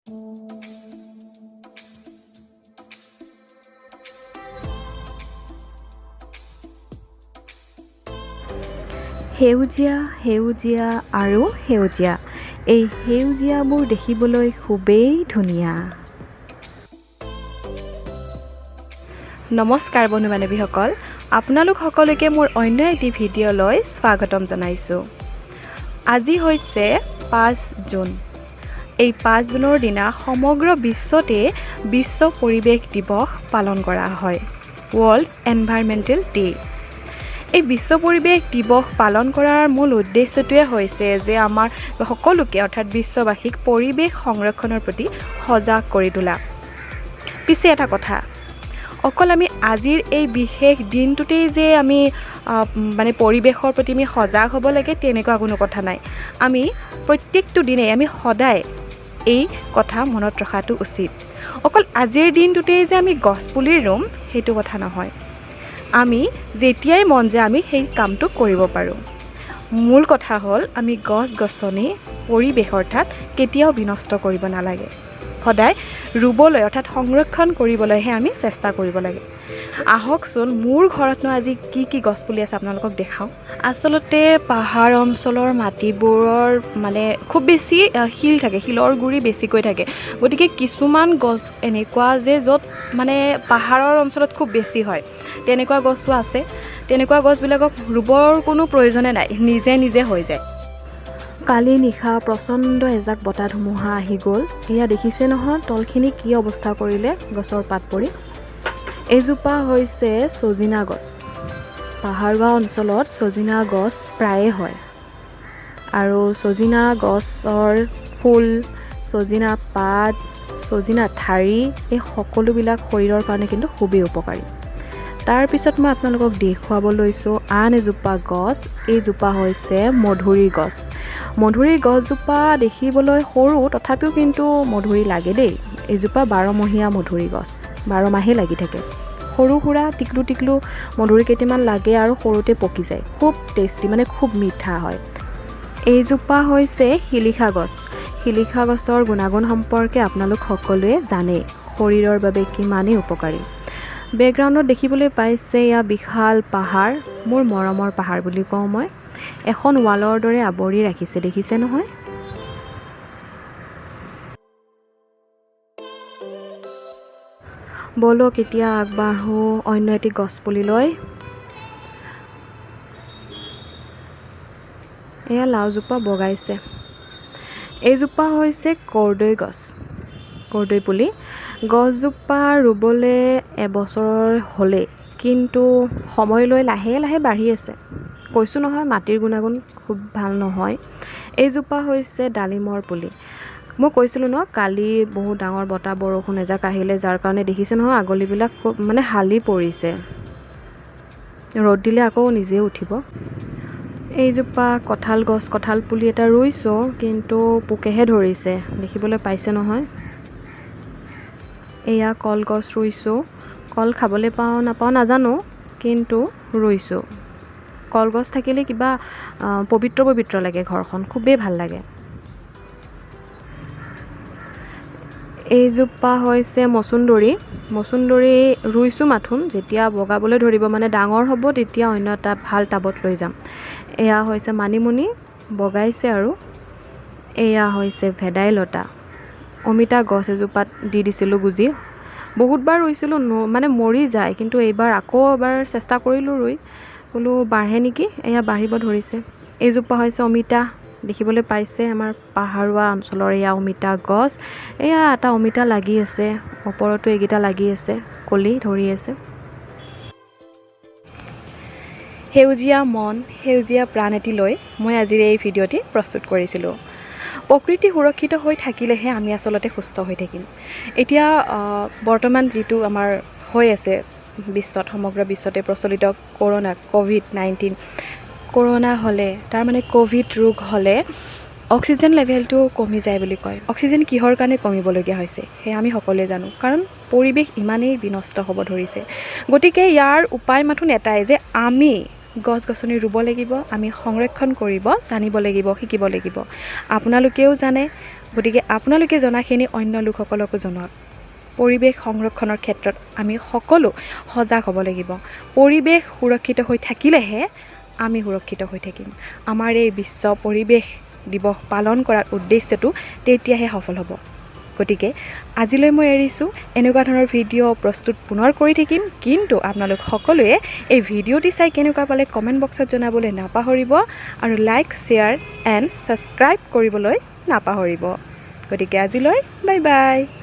সেউজীয়া সেউজীয়া আৰু সেউজীয়া, এই সেউজীয়াবোৰ দেখিবলৈ খুবেই ধুনীয়া। নমস্কাৰ বন্ধু বান্ধৱীসকল, আপোনালোক সকলোকে মোৰ অন্য এটি ভিডিঅ'লৈ স্বাগতম জনাইছোঁ। আজি হৈছে 5 জুন। এই 5 জুনৰ দিনা সমগ্ৰ বিশ্বতে বিশ্ব পৰিৱেশ দিৱস পালন কৰা হয়, ৱৰ্ল্ড এনভাইৰনমেণ্টেল ডে। এই বিশ্ব পৰিৱেশ দিৱস পালন কৰাৰ মূল উদ্দেশ্যটোৱে হৈছে যে আমাৰ সকলোকে অৰ্থাৎ বিশ্ববাসীক পৰিৱেশ সংৰক্ষণৰ প্ৰতি সজাগ কৰি তোলা। পিছে এটা কথা, অকল আমি আজিৰ এই বিশেষ দিনটোতেই যে আমি পৰিৱেশৰ প্ৰতি আমি সজাগ হ'ব লাগে তেনেকুৱা কোনো কথা নাই। আমি প্ৰত্যেকটো দিনেই আমি সদায় এই কথা মনত ৰখাটো উচিত। অকল আজিৰ দিনটোতেই যে আমি গছপুলি ৰুম সেইটো কথা নহয়, আমি যেতিয়াই মন যায় আমি সেই কামটো কৰিব পাৰোঁ। মূল কথা হ'ল আমি গছ গছনি পৰিৱেশ অৰ্থাৎ কেতিয়াও বিনষ্ট কৰিব নালাগে, সদায় ৰুবলৈ অৰ্থাৎ সংৰক্ষণ কৰিবলৈহে আমি চেষ্টা কৰিব লাগে। আহকচোন মোৰ ঘৰতনো আজি কি কি গছপুলি আছে আপোনালোকক দেখাওঁ। আচলতে পাহাৰ অঞ্চলৰ মাটিবোৰৰ খুব বেছি শিল থাকে, শিলৰ গুৰি বেছিকৈ থাকে। গতিকে কিছুমান গছ এনেকুৱা যে য'ত পাহাৰৰ অঞ্চলত খুব বেছি হয়, তেনেকুৱা গছো আছে। তেনেকুৱা গছবিলাকক ৰুবৰ কোনো প্ৰয়োজনে নাই, নিজে নিজে হৈ যায়। কালি নিশা প্ৰচণ্ড এজাক বতাহ ধুমুহা আহি গ'ল। এয়া দেখিছে নহয় তলখিনি কি অৱস্থা কৰিলে গছৰ পাত পৰি। এইজোপা হৈছে ছজিনা গছ। পাহাৰুৱা অঞ্চলত ছজিনা গছ প্ৰায়ে হয়, আৰু ছজিনা গছৰ ফুল, ছজিনা পাত, ছজিনা ঠাৰি এই সকলোবিলাক শৰীৰৰ কাৰণে কিন্তু খুবেই উপকাৰী। তাৰপিছত মই আপোনালোকক দেখুৱাব লৈছোঁ আন এজোপা গছ। এইজোপা হৈছে মধুৰি গছ। মধুৰি গছজোপা দেখিবলৈ সৰু, তথাপিও কিন্তু মধুৰি লাগে দেই। এইজোপা 12মহীয়া মধুৰি গছ, 12 মাহেই লাগি থাকে। সৰু সুৰা টিকলু টিকলু মধুৰি কেইটামান লাগে আৰু সৰুতে পকি যায়। খুব টেষ্টি, খুব মিঠা হয়। এইজোপা হৈছে শিলিখা গছ। শিলিখা গছৰ গুণাগুণ সম্পৰ্কে আপোনালোক সকলোৱে জানেই, শৰীৰৰ বাবে কিমানেই উপকাৰী। বেকগ্ৰাউণ্ডত দেখিবলৈ পাইছে এয়া বিশাল পাহাৰ, মোৰ মৰমৰ পাহাৰ বুলি কওঁ মই। এখন ৱালৰ দৰে আৱৰি ৰাখিছে, দেখিছে নহয়। বলক এতিয়া আগবাঢ়ো অন্য এটি গছপুলিলৈ। এয়া লাওজোপা বগাইছে। এইজোপা হৈছে কৰ্দৈ গছ, কৰ্দৈ পুলি। গছজোপা ৰুবলৈ এবছৰ হ'লেই, কিন্তু সময় লৈ লাহে লাহে বাঢ়ি আছে। কৈছোঁ নহয় মাটিৰ গুণাগুণ খুব ভাল নহয়। এইজোপা হৈছে ডালিমৰ পুলি। মই কৈছিলোঁ ন কালি বহুত ডাঙৰ বতাহ বৰষুণ এজাক আহিলে, যাৰ কাৰণে দেখিছে নহয় আগলিবিলাক খুব হালি পৰিছে। ৰ'দ দিলে আকৌ নিজেও উঠিব। এইজোপা কঁঠাল গছ, কঁঠাল পুলি এটা ৰুইছোঁ, কিন্তু পোকেহে ধৰিছে, দেখিবলৈ পাইছে নহয়। এয়া কলগছ ৰুইছোঁ। কল খাবলৈ পাওঁ নাপাওঁ নাজানো, কিন্তু ৰুইছোঁ। কলগছ থাকিলে কিবা পবিত্ৰ পবিত্ৰ লাগে, ঘৰখন খুবেই ভাল লাগে। এইজোপা হৈছে মচুন্দৰী। মচুন্দৰী ৰুইছোঁ মাথোন, যেতিয়া বগাবলৈ ধৰিব ডাঙৰ হ'ব তেতিয়া অন্য এটা ভাল টাবত লৈ যাম। এয়া হৈছে মানিমুনি, বগাইছে আৰু। এয়া হৈছে ভেদাইলতা। অমিতা গছ এজোপাত দি দিছিলোঁ গুজি। বহুতবাৰ ৰুইছিলোঁ, মৰি যায়, কিন্তু এইবাৰ আকৌ এবাৰ চেষ্টা কৰিলোঁ ৰুই, বোলো বাঢ়ে নেকি। এয়া বাঢ়িব ধৰিছে। এইজোপা হৈছে অমিতা, দেখিবলৈ পাইছে আমাৰ পাহাৰুৱা অঞ্চলৰ এয়া অমিতা গছ। এয়া এটা অমিতা লাগি আছে, ওপৰতো এইকেইটা লাগি আছে, কলি ধৰি আছে। সেউজীয়া মন, সেউজীয়া প্ৰাণ এটি লৈ মই আজিৰ এই ভিডিঅ'টি প্ৰস্তুত কৰিছিলোঁ। প্ৰকৃতি সুৰক্ষিত হৈ থাকিলেহে আমি আচলতে সুস্থ হৈ থাকিম। এতিয়া বৰ্তমান যিটো আমাৰ হৈ আছে বিশ্বত, সমগ্ৰ বিশ্বতে প্ৰচলিত কৰোণা, COVID-19 কৰোণা হ'লে, ক'ভিড ৰোগ হ'লে অক্সিজেন লেভেলটো কমি যায় বুলি কয়। অক্সিজেন কিহৰ কাৰণে কমিবলগীয়া হৈছে সেয়া আমি সকলোৱে জানো, কাৰণ পৰিৱেশ ইমানেই বিনষ্ট হ'ব ধৰিছে। গতিকে ইয়াৰ উপায় মাথোন এটাই যে আমি গছ গছনি ৰুব লাগিব, আমি সংৰক্ষণ কৰিব জানিব লাগিব, শিকিব লাগিব। আপোনালোকেও জানে, গতিকে আপোনালোকে জনাখিনি অন্য লোকসকলকো জনাওক। পৰিৱেশ সংৰক্ষণৰ ক্ষেত্ৰত আমি সকলো সজাগ হ'ব লাগিব। পৰিৱেশ সুৰক্ষিত হৈ থাকিলেহে আমি সুৰক্ষিত হৈ থাকিম। আমাৰ এই বিশ্ব পৰিৱেশ দিৱস পালন কৰাৰ উদ্দেশ্যটো তেতিয়াহে সফল হ'ব। গতিকে আজিলৈ মই এৰিছোঁ। এনেকুৱা ধৰণৰ ভিডিঅ' প্ৰস্তুত পুনৰ কৰি থাকিম, কিন্তু আপোনালোক সকলোৱে এই ভিডিঅ'টি চাই কেনেকুৱা পালে কমেণ্ট বক্সত জনাবলৈ নাপাহৰিব আৰু লাইক, শ্বেয়াৰ এণ্ড ছাবস্ক্ৰাইব কৰিবলৈ নাপাহৰিব। গতিকে আজিলৈ বাই বাই।